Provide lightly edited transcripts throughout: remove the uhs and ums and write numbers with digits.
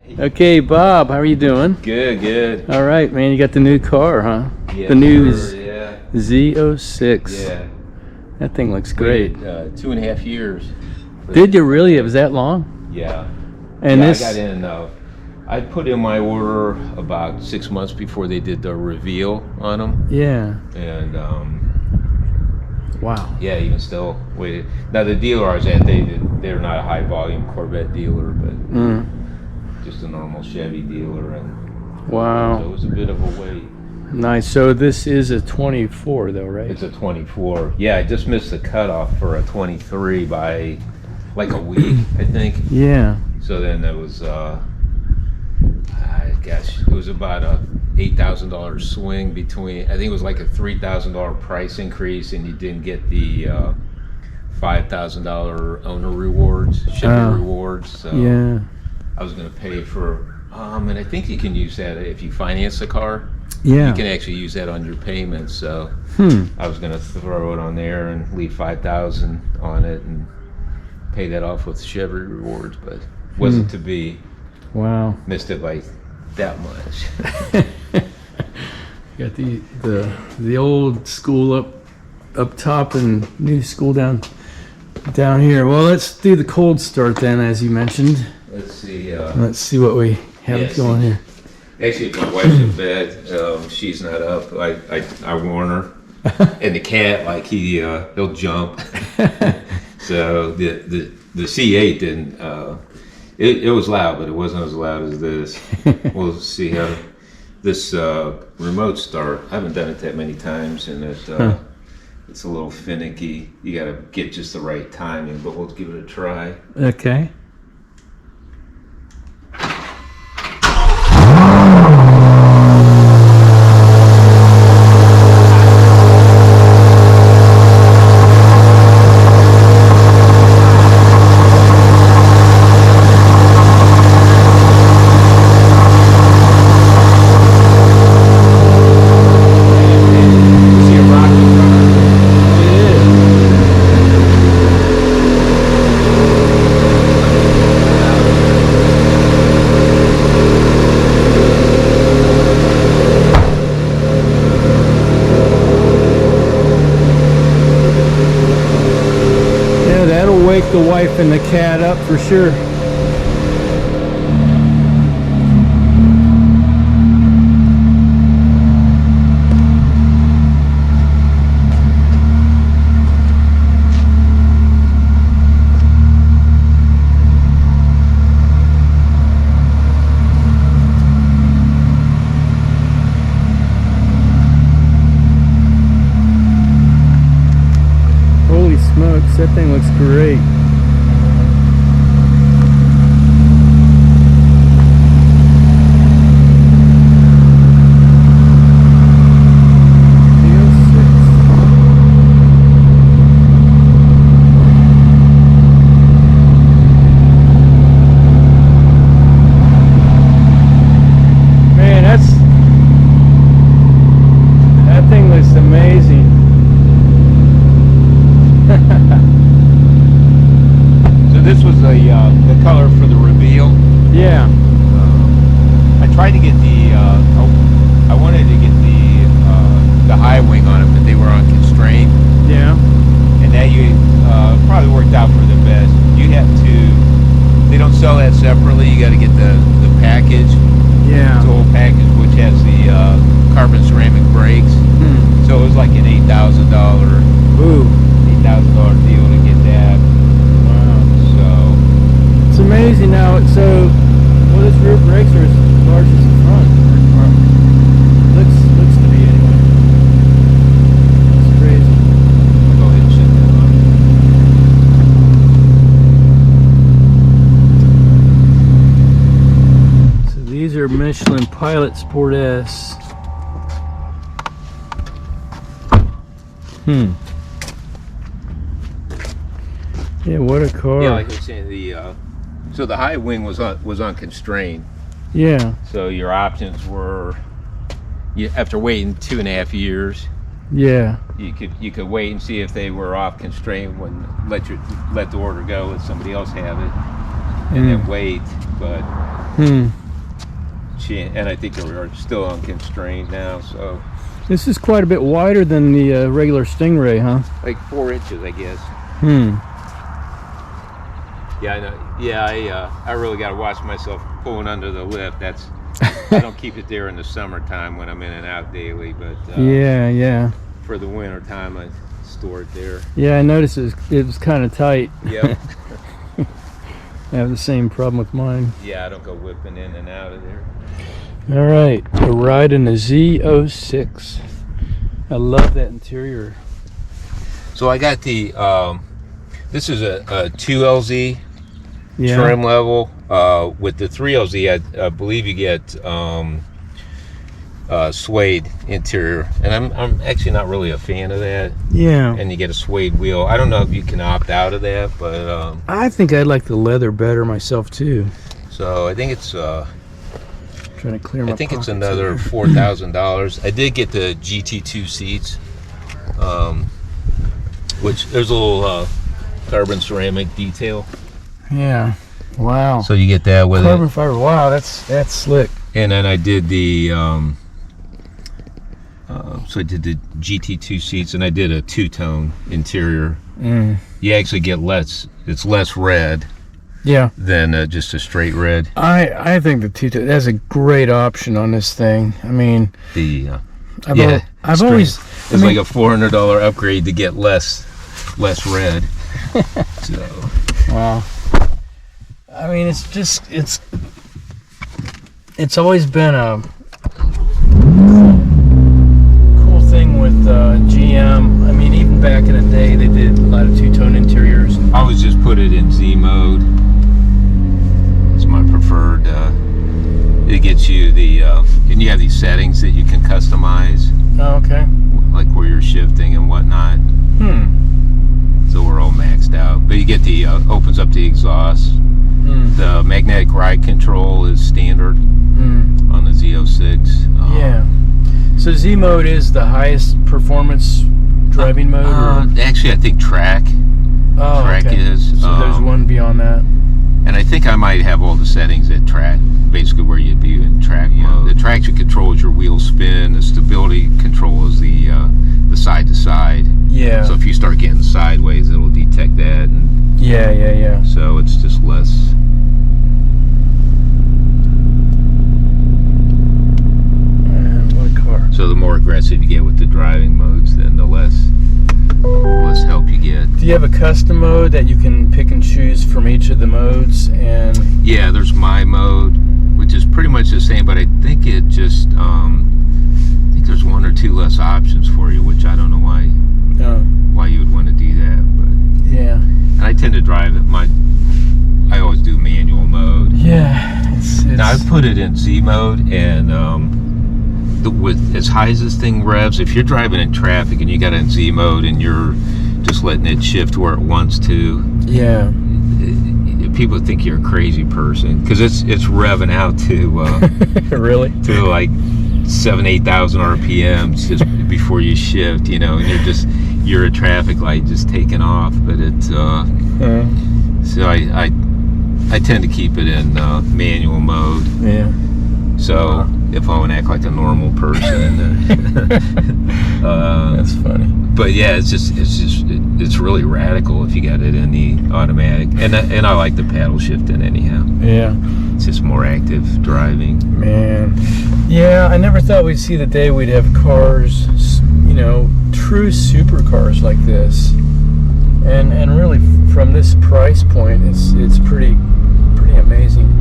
Okay, Bob, how are you doing? Good, good. All right, man, you got the new car, huh? Yeah, the new yeah. Z06. Yeah. That thing looks great. Waited, 2.5 years. Did you really? It was that long? Yeah. And yeah, this... I got in, I put in my order about 6 months before they did the reveal on them. Yeah. And, wow. yeah, even still waited. Now, the dealer I was at, they're not a high volume Corvette dealer, but just a normal Chevy dealer. And wow. so it was a bit of a wait. Nice. So this is a 24 though, right? It's a 24. Yeah, I just missed the cutoff for a 23 by like a week, I think. Yeah. So then it was, gosh, it was about a $8,000 swing between, I think it was like a $3,000 price increase, and you didn't get the $5,000 owner rewards, Chevy rewards. So yeah. I was going to pay for, and I think you can use that if you finance a car. Yeah. You can actually use that on your payments. So I was going to throw it on there and leave $5,000 on it and pay that off with Chevy rewards, but wasn't to be. Wow. Missed it by that much. Got the old school up top and new school down here. Well, let's do the cold start then, as you mentioned. Let's see. Let's see what we have going here. Actually, if my wife's in bed, she's not up. I warn her, and the cat, like he'll jump. So the C8 didn't. It was loud, but it wasn't as loud as this. We'll see how this remote start. I haven't done it that many times, and it's a little finicky. You got to get just the right timing, but we'll give it a try. Okay. Wake the wife and the cat up for sure. Holy smokes, that thing looks great. That thing looks amazing. So this was the color for the reveal. Yeah. I tried to get I wanted to get the high wing on it, but they were on constraint. Yeah. And that probably worked out for the best. You have to. They don't sell that separately. You got to get the package. Yeah. The whole package, which has the carbon ceramic brakes. So it was like an $8,000. Ooh. $8,000 deal to get that. Wow. So it's amazing now. So, well, this rear brakes are as large as the front. Looks to be anyway. It's crazy. I'll go ahead and shut that on. So these are Michelin Pilot Sport S. Yeah, what a car. Yeah, like I was saying, so the high wing was on constraint. Yeah. So your options were, after waiting 2.5 years, Yeah. you could wait and see if they were off constraint when let the order go, let somebody else have it, and then wait. But And I think they're still unconstrained now, so This is quite a bit wider than the regular Stingray, huh? like 4 inches, I guess. Yeah, I know. Yeah, I really got to watch myself pulling under the lift. I don't keep it there in the summertime when I'm in and out daily, but yeah. for the winter time, I store it there. Yeah, I noticed it was kind of tight. Yep. I have the same problem with mine. Yeah, I don't go whipping in and out of there. All right, a ride in the Z06. I love that interior. So I got the, this is a 2LZ Yeah. trim level. With the 3LZ, I believe you get suede interior. And I'm actually not really a fan of that. Yeah. And you get a suede wheel. I don't know if you can opt out of that, but I think I'd like the leather better myself too. so I think it's Trying to clear my I think it's pockets another here. $4,000. I did get the GT2 seats, which there's a little carbon ceramic detail. Yeah. Wow. So you get that with Carbon it. fiber. Wow, that's slick. And then I did the so I did the GT2 seats, and I did a two-tone interior. You actually get less. It's less red Yeah. than just a straight red. I think that's a great option on this thing. I mean, The I've always it's like a $400 upgrade to get less red. So wow. I mean, it's always been a cool thing with GM. I mean, even back in the day, they did a lot of two-tone interiors. I always just put it in Z mode. It's my preferred. It gets you the and you have these settings that you can customize, Oh, okay. like where you're shifting and whatnot. So we're all maxed out, but you get the opens up the exhaust. The magnetic ride control is standard on the Z06. Yeah. So Z mode is the highest performance driving mode? Or? Actually, I think track Okay. is. So there's one beyond that. And I think I might have all the settings at track, basically where you'd be in track mode. The traction control is your wheel spin. The stability control is the side to side. Yeah. So if you start getting sideways, it'll detect that. And Yeah. so it's just less. What a car. So the more aggressive you get with the driving modes, then the less help you get. Do you have a custom mode that you can pick and choose from each of the modes? And Yeah, there's my mode, which is pretty much the same, but I think it just I think there's one or two less options for you, which I don't know why you would want to do that. But yeah. and I tend to drive it. I always do manual mode. Yeah. It's Now I've put it in Z mode, and with as high as this thing revs, if you're driving in traffic and you got it in Z mode and you're just letting it shift where it wants to, yeah. people think you're a crazy person, because it's revving out to Really? to like 7,000-8,000 RPMs just before you shift, and you're a traffic light just taking off. But it's so I tend to keep it in manual mode. Yeah. So if I want to act like a normal person, That's funny. but yeah, it's really radical if you got it in the automatic, and I like the paddle shifting anyhow. Yeah. It's just more active driving. Man. Yeah, I never thought we'd see the day we'd have cars, true supercars like this. And really, from this price point, it's pretty amazing.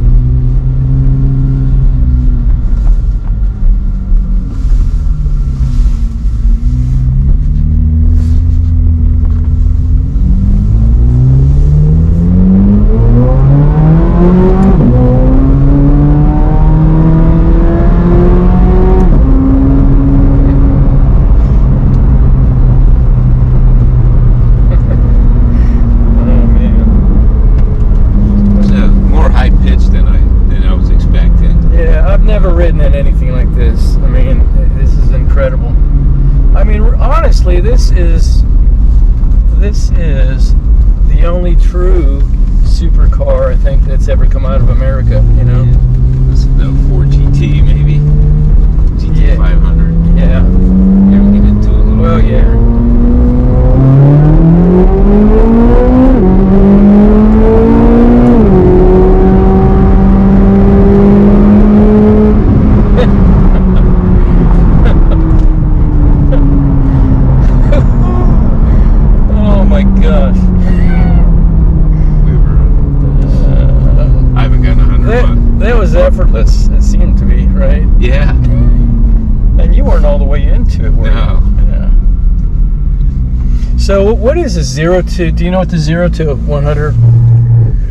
Never ridden in anything like this. I mean, this is incredible. I mean, honestly, this is the only true supercar I think that's ever come out of America. that was effortless. It seemed to be, right? Yeah. And you weren't all the way into it, were No. you? Yeah. So what is a 0 to? Do you know what the 0 to 100?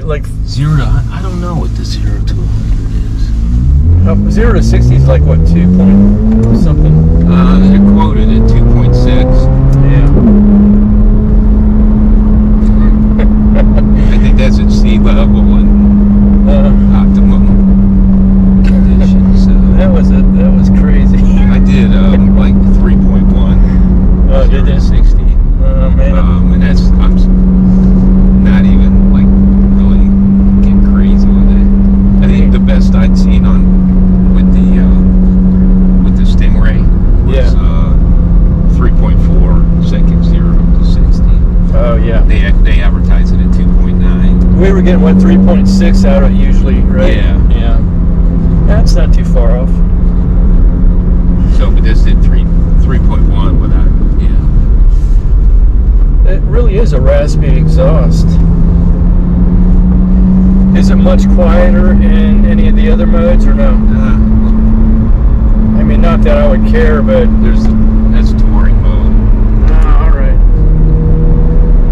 Like 0 to, I don't know what the 0 to 100 is. 0 to 60 is like what, 2 point something? They're quoted at 2.6. Yeah. I think that's at sea level and optimum conditions. So That was crazy. I did like 3.1. Oh, did you? 60. Oh man. And I'm not even like really getting crazy with it. I think the best I'd seen with the Stingray was 3.4 seconds 0 to 60. Oh yeah. They advertise it at 2.9. We were getting what, 3.6 out of it usually, right? Yeah. Yeah. That's not too far off. So, but this did 3.1 without, yeah. It really is a raspy exhaust. Is it much quieter in any of the other modes or no? I mean, not that I would care, but That's touring mode. all right.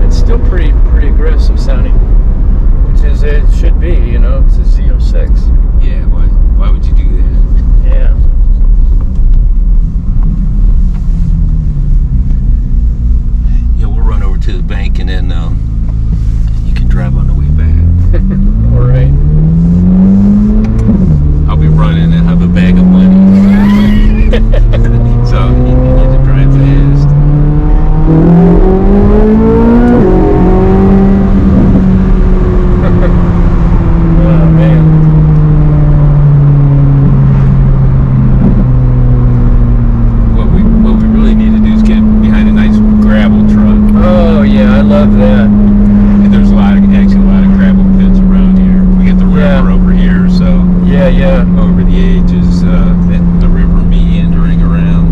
It's still pretty aggressive sounding, which is it should be. You know, it's a Z06. Yeah, why would you do that? Yeah. Yeah, we'll run over to the bank and then you can drive on the way back. All right. I'll be running and have a bag of money. So you need to drive fast. Oh man. What we really need to do is get behind a nice gravel truck. Oh yeah, I love that. And there's actually a lot of gravel pits around here. We get the river over here, so Yeah. over the edges, the river meandering around.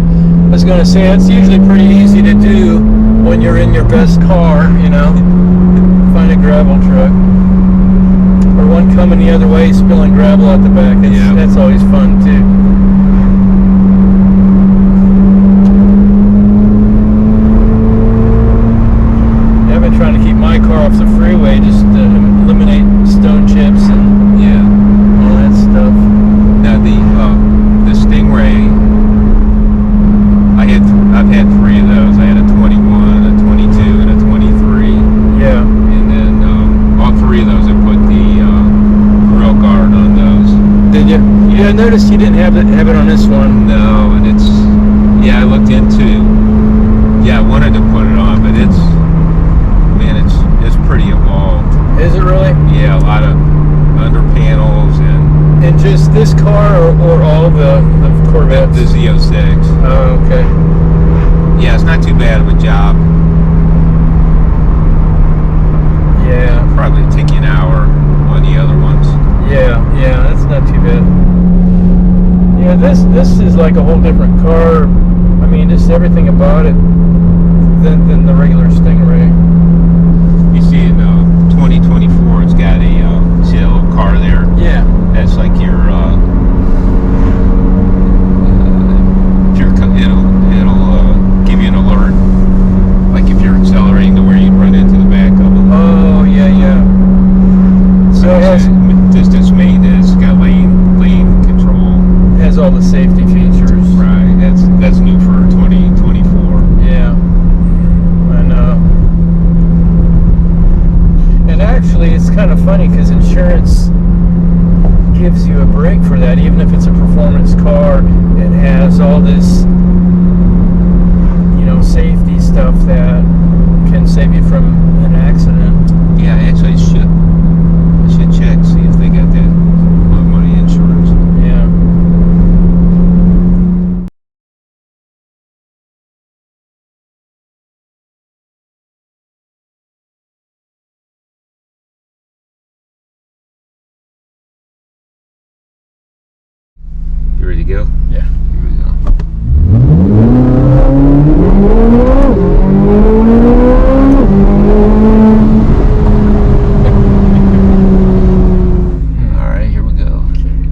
I was gonna say it's usually pretty easy to do when you're in your best car, you know. Find a gravel truck. Or one coming the other way spilling gravel out the back. That's always fun too. Yeah, I've been trying to keep my car off the freeway just to eliminate stone chips and all that stuff. Now the Stingray, I've had 3 of those. I had a 21, a 22, and a 23. Yeah. And then all 3 of those, I put the grill guard on those. Did you? Yeah, I noticed you didn't have it on this one. No, and I looked into. Yeah, I wanted to put it on, but it's pretty involved. Is it really? Yeah, a lot of under panels And just this car or all the Corvettes? the Z06. Oh, okay. Yeah, it's not too bad of a job. Yeah. Probably take you an hour on the other ones. Yeah, that's not too bad. Yeah, this is like a whole different car. I mean, just everything about it than the regular Stingray. You see in 2024, it's got a see that little car there. Yeah. That's like your it'll give you an alert, like if you're accelerating to where you'd run into the back of them. Oh, yeah. So it has Distance maintenance, got lane control. all the safety features. Right, that's new for 2024. Yeah. I know. And actually, it's kind of funny because insurance gives you a break for that. Even if it's a performance car, it has all this, safety stuff that can save you from an accident. Yeah, actually, I should check, see if they got that on my insurance. Yeah. You ready to go? Yeah. Here we go. All right, here we go. Okay.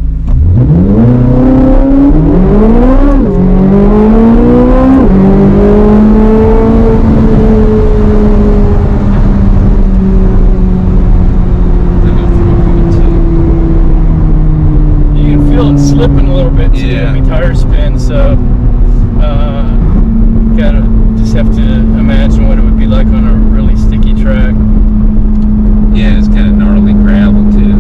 slipping a little bit too. Yeah. My tires spin, so gotta just have to imagine what it would be like on a really sticky track. Yeah, it's kind of gnarly gravel too.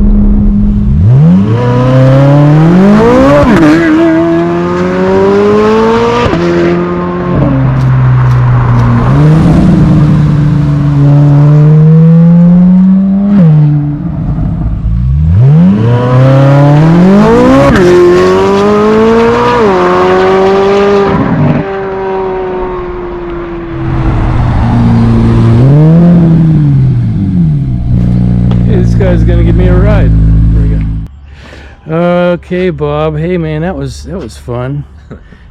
This guy's gonna give me a ride. There we go. Okay, Bob. Hey, man, that was fun.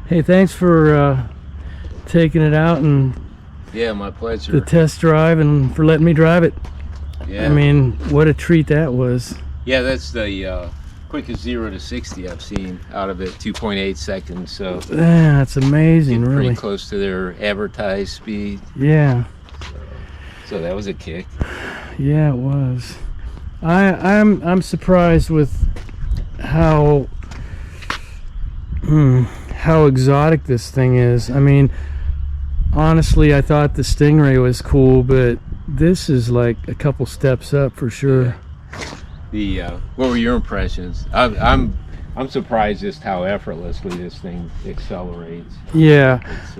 Hey, thanks for taking it out and Yeah, my pleasure. the test drive and for letting me drive it. Yeah. I mean, what a treat that was. Yeah, that's the quickest 0 to 60 I've seen out of it, 2.8 seconds. So Yeah, that's amazing, pretty really. close to their advertised speed. Yeah, So that was a kick. yeah, it was. I'm surprised with how exotic this thing is. I mean, honestly, I thought the Stingray was cool, but this is like a couple steps up for sure. The what were your impressions? I'm surprised just how effortlessly this thing accelerates. Yeah. It's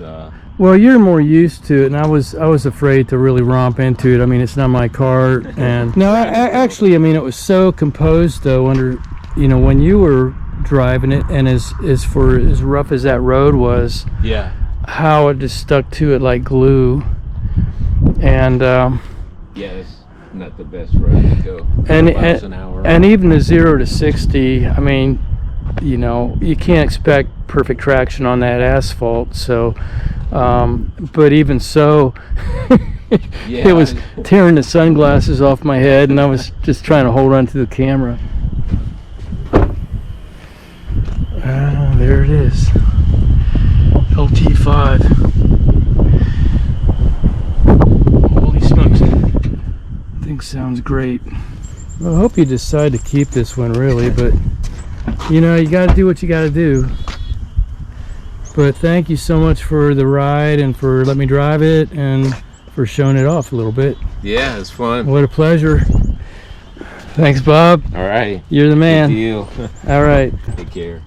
Well, you're more used to it, and I was afraid to really romp into it. I mean, it's not my car, and no, actually, I mean, it was so composed though. Under, you know, when you were driving it, and as rough as that road was, yeah, how it just stuck to it like glue, and yeah, it's not the best road to go. and miles an hour. and even the 0 to 60. I mean, you know, you can't expect perfect traction on that asphalt, so. But even so, Yeah, it was tearing the sunglasses off my head, and I was just trying to hold on to the camera. There it is, LT5. Holy smokes, I think sounds great. Well, I hope you decide to keep this one, really, but you know, you got to do what you got to do. But thank you so much for the ride and for letting me drive it and for showing it off a little bit. yeah, it's fun. What a pleasure. Thanks, Bob. All right, You're the man. good deal. All right. Take care.